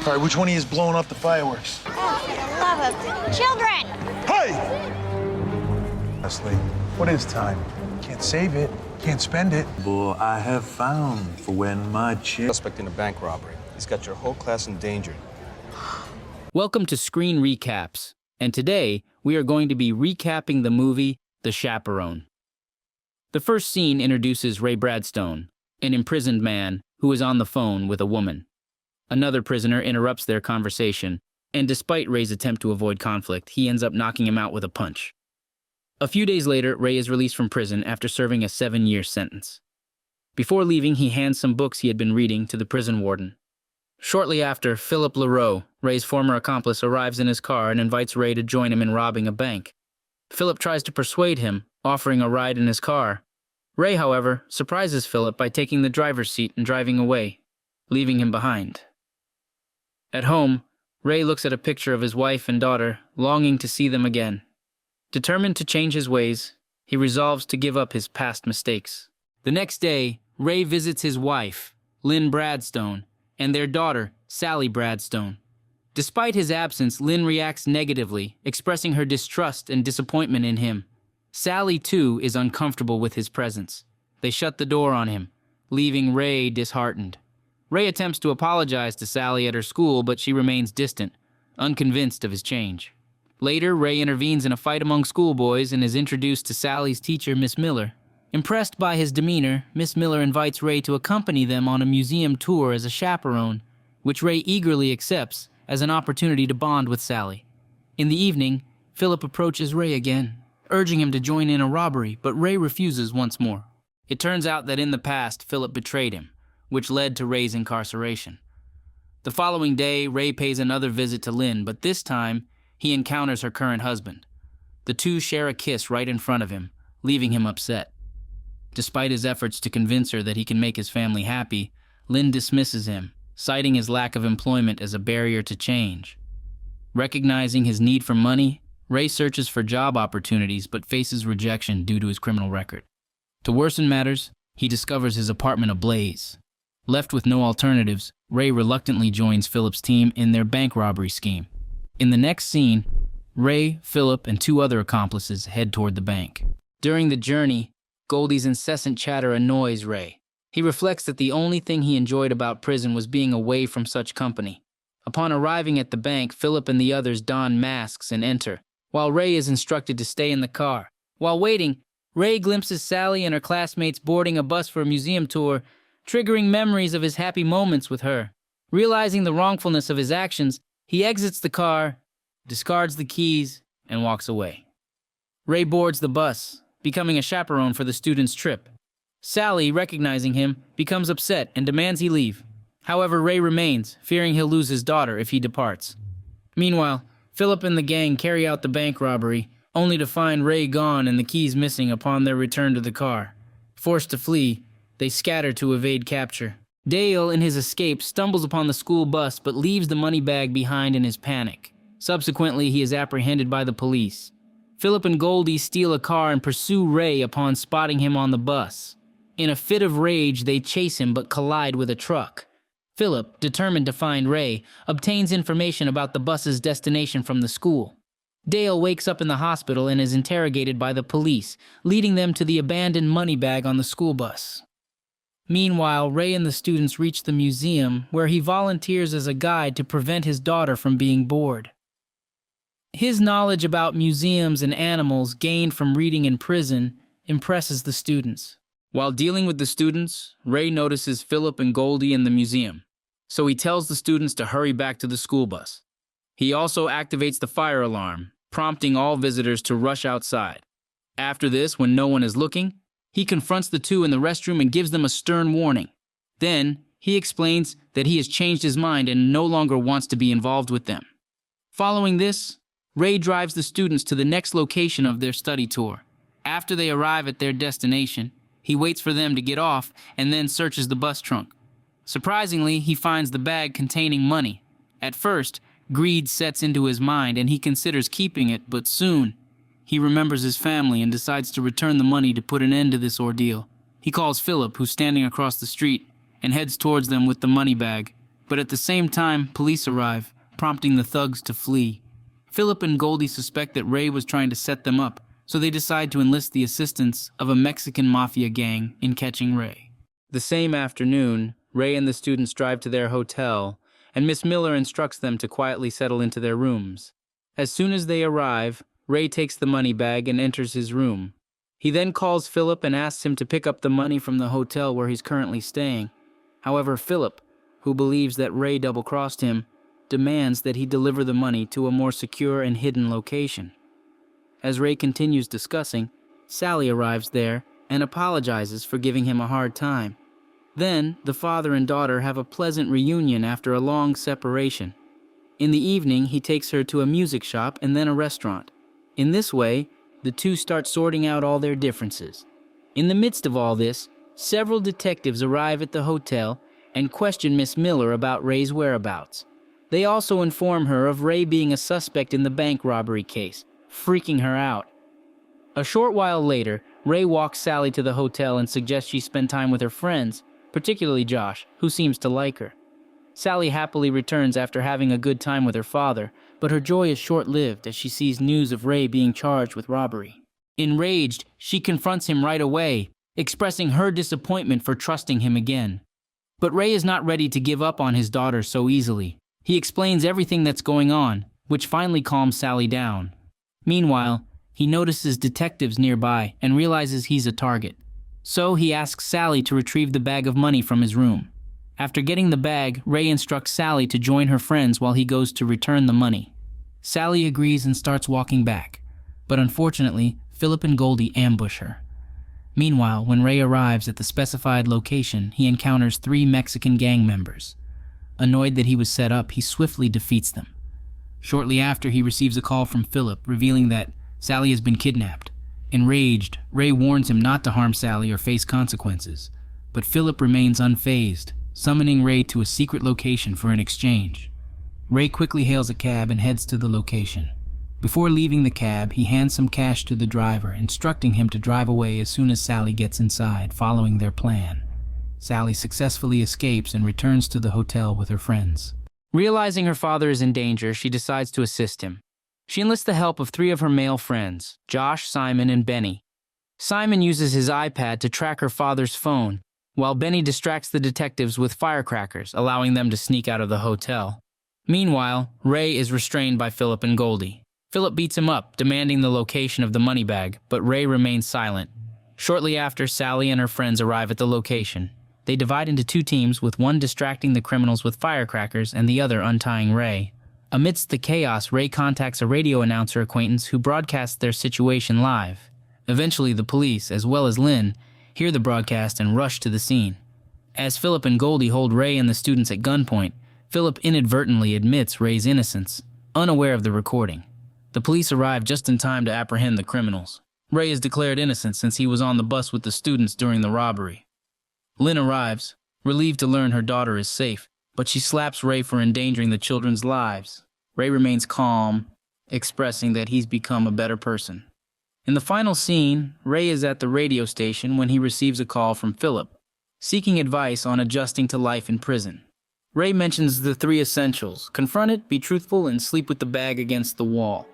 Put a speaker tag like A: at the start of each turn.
A: All right, which one of you is blowing up the fireworks?
B: Oh, for the love of children!
A: Hey! Leslie, what is time? Can't save it, can't spend it.
C: Boy, I have found for when my chick...
D: Suspect in a bank robbery. He's got your whole class endangered.
E: Welcome to Screen Recaps, and today we are going to be recapping the movie The Chaperone. The first scene introduces Ray Bradstone, an imprisoned man who is on the phone with a woman. Another prisoner interrupts their conversation, and despite Ray's attempt to avoid conflict, he ends up knocking him out with a punch. A few days later, Ray is released from prison after serving a 7-year sentence. Before leaving, he hands some books he had been reading to the prison warden. Shortly after, Philip Leroux, Ray's former accomplice, arrives in his car and invites Ray to join him in robbing a bank. Philip tries to persuade him, offering a ride in his car. Ray, however, surprises Philip by taking the driver's seat and driving away, leaving him behind. At home, Ray looks at a picture of his wife and daughter, longing to see them again. Determined to change his ways, he resolves to give up his past mistakes. The next day, Ray visits his wife, Lynn Bradstone, and their daughter, Sally Bradstone. Despite his absence, Lynn reacts negatively, expressing her distrust and disappointment in him. Sally, too, is uncomfortable with his presence. They shut the door on him, leaving Ray disheartened. Ray attempts to apologize to Sally at her school, but she remains distant, unconvinced of his change. Later, Ray intervenes in a fight among schoolboys and is introduced to Sally's teacher, Miss Miller. Impressed by his demeanor, Miss Miller invites Ray to accompany them on a museum tour as a chaperone, which Ray eagerly accepts as an opportunity to bond with Sally. In the evening, Philip approaches Ray again, urging him to join in a robbery, but Ray refuses once more. It turns out that in the past, Philip betrayed him, which led to Ray's incarceration. The following day, Ray pays another visit to Lynn, but this time, he encounters her current husband. The two share a kiss right in front of him, leaving him upset. Despite his efforts to convince her that he can make his family happy, Lynn dismisses him, citing his lack of employment as a barrier to change. Recognizing his need for money, Ray searches for job opportunities but faces rejection due to his criminal record. To worsen matters, he discovers his apartment ablaze. Left with no alternatives, Ray reluctantly joins Philip's team in their bank robbery scheme. In the next scene, Ray, Philip, and 2 other accomplices head toward the bank. During the journey, Goldie's incessant chatter annoys Ray. He reflects that the only thing he enjoyed about prison was being away from such company. Upon arriving at the bank, Philip and the others don masks and enter, while Ray is instructed to stay in the car. While waiting, Ray glimpses Sally and her classmates boarding a bus for a museum tour, triggering memories of his happy moments with her. Realizing the wrongfulness of his actions, he exits the car, discards the keys, and walks away. Ray boards the bus, becoming a chaperone for the students' trip. Sally, recognizing him, becomes upset and demands he leave. However, Ray remains, fearing he'll lose his daughter if he departs. Meanwhile, Philip and the gang carry out the bank robbery, only to find Ray gone and the keys missing upon their return to the car. Forced to flee, they scatter to evade capture. Dale, in his escape, stumbles upon the school bus but leaves the money bag behind in his panic. Subsequently, he is apprehended by the police. Philip and Goldie steal a car and pursue Ray upon spotting him on the bus. In a fit of rage, they chase him but collide with a truck. Philip, determined to find Ray, obtains information about the bus's destination from the school. Dale wakes up in the hospital and is interrogated by the police, leading them to the abandoned money bag on the school bus. Meanwhile, Ray and the students reach the museum, where he volunteers as a guide to prevent his daughter from being bored. His knowledge about museums and animals gained from reading in prison impresses the students. While dealing with the students, Ray notices Philip and Goldie in the museum, so he tells the students to hurry back to the school bus. He also activates the fire alarm, prompting all visitors to rush outside. After this, when no one is looking, he confronts the two in the restroom and gives them a stern warning. Then, he explains that he has changed his mind and no longer wants to be involved with them. Following this, Ray drives the students to the next location of their study tour. After they arrive at their destination, he waits for them to get off and then searches the bus trunk. Surprisingly, he finds the bag containing money. At first, greed sets into his mind and he considers keeping it, but soon, he remembers his family and decides to return the money to put an end to this ordeal. He calls Philip, who's standing across the street, and heads towards them with the money bag, But at the same time, police arrive, prompting the thugs to flee. Philip and Goldie suspect that Ray was trying to set them up, so they decide to enlist the assistance of a Mexican mafia gang in catching Ray. The same afternoon, Ray and the students drive to their hotel, and Miss Miller instructs them to quietly settle into their rooms. As soon as they arrive, Ray takes the money bag and enters his room. He then calls Philip and asks him to pick up the money from the hotel where he's currently staying. However, Philip, who believes that Ray double-crossed him, demands that he deliver the money to a more secure and hidden location. As Ray continues discussing, Sally arrives there and apologizes for giving him a hard time. Then, the father and daughter have a pleasant reunion after a long separation. In the evening, he takes her to a music shop and then a restaurant. In this way, the two start sorting out all their differences. In the midst of all this, several detectives arrive at the hotel and question Miss Miller about Ray's whereabouts. They also inform her of Ray being a suspect in the bank robbery case, freaking her out. A short while later, Ray walks Sally to the hotel and suggests she spend time with her friends, particularly Josh, who seems to like her. Sally happily returns after having a good time with her father, but her joy is short-lived as she sees news of Ray being charged with robbery. Enraged, she confronts him right away, expressing her disappointment for trusting him again. But Ray is not ready to give up on his daughter so easily. He explains everything that's going on, which finally calms Sally down. Meanwhile, he notices detectives nearby and realizes he's a target. So he asks Sally to retrieve the bag of money from his room. After getting the bag, Ray instructs Sally to join her friends while he goes to return the money. Sally agrees and starts walking back, but unfortunately, Philip and Goldie ambush her. Meanwhile, when Ray arrives at the specified location, he encounters 3 Mexican gang members. Annoyed that he was set up, he swiftly defeats them. Shortly after, he receives a call from Philip, revealing that Sally has been kidnapped. Enraged, Ray warns him not to harm Sally or face consequences, but Philip remains unfazed, summoning Ray to a secret location for an exchange. Ray quickly hails a cab and heads to the location. Before leaving the cab, he hands some cash to the driver, instructing him to drive away as soon as Sally gets inside, following their plan. Sally successfully escapes and returns to the hotel with her friends. Realizing her father is in danger, she decides to assist him. She enlists the help of 3 of her male friends, Josh, Simon, and Benny. Simon uses his iPad to track her father's phone, while Benny distracts the detectives with firecrackers, allowing them to sneak out of the hotel. Meanwhile, Ray is restrained by Philip and Goldie. Philip beats him up, demanding the location of the money bag, but Ray remains silent. Shortly after, Sally and her friends arrive at the location. They divide into 2 teams, with one distracting the criminals with firecrackers and the other untying Ray. Amidst the chaos, Ray contacts a radio announcer acquaintance who broadcasts their situation live. Eventually, the police, as well as Lynn, hear the broadcast and rush to the scene. As Philip and Goldie hold Ray and the students at gunpoint, Philip inadvertently admits Ray's innocence, unaware of the recording. The police arrive just in time to apprehend the criminals. Ray is declared innocent since he was on the bus with the students during the robbery. Lynn arrives, relieved to learn her daughter is safe, but she slaps Ray for endangering the children's lives. Ray remains calm, expressing that he's become a better person. In the final scene, Ray is at the radio station when he receives a call from Philip, seeking advice on adjusting to life in prison. Ray mentions the 3 essentials: confront it, be truthful, and sleep with the bag against the wall.